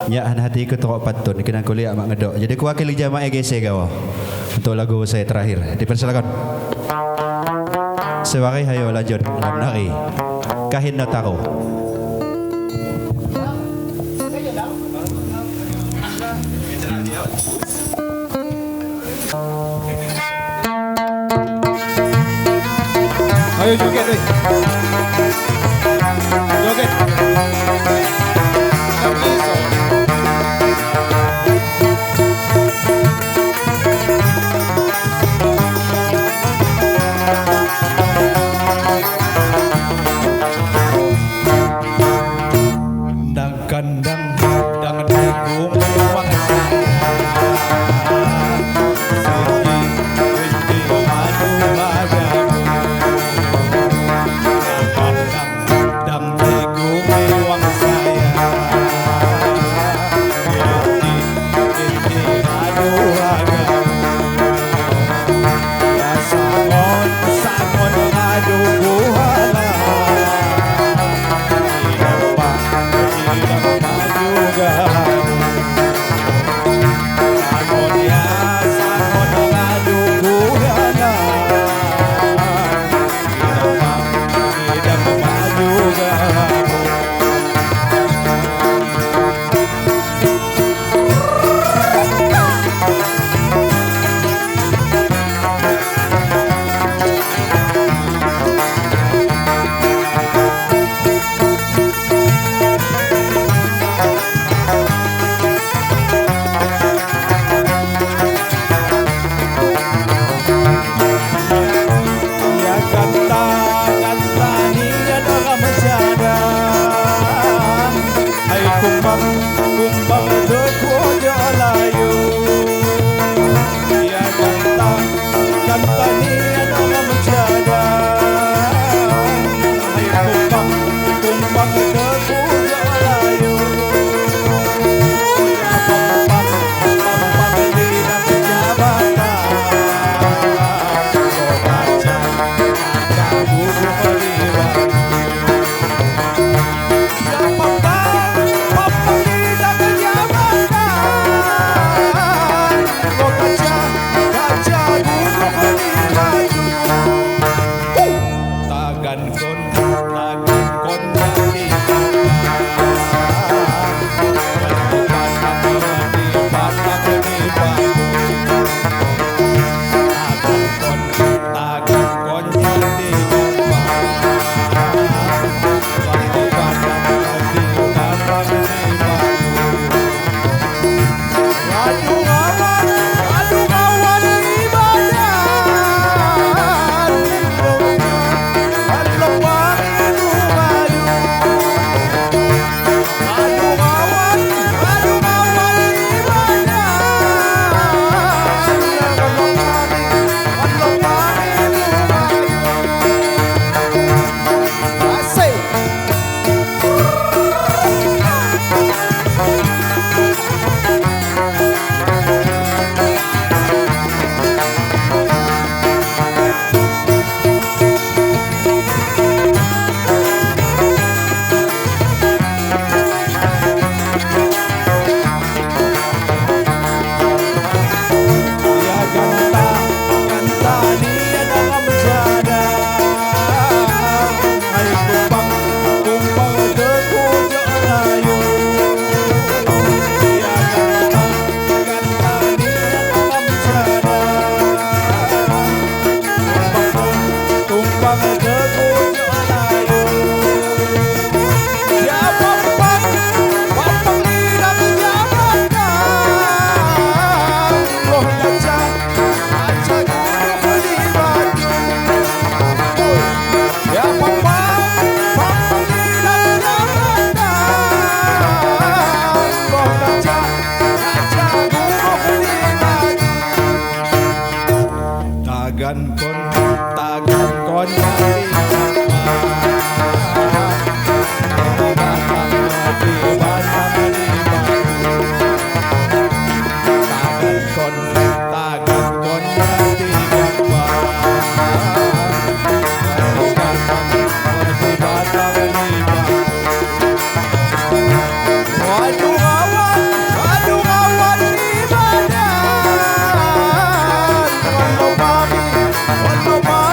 Nyaan hatiku tokok patun kena kuliah mak ngedok. Jadi kuwakili jamaah EGC gawa untuk lagu saya terakhir. Dipersilakan. Sewarai hayo lanjut nari. Kahin Notaro. Ayo joget deh. Joget. Kandang dengan tegung uang sedih madu padamu kandang tegung uang saya sedih madu agamu ya sangon sangon madu buhala kumbang deku layu ya kanta ni nama menjada hai kumbang deku layu ya pam di nama jabatan kau baca ada buku beriman tagan kon waduh awan Walau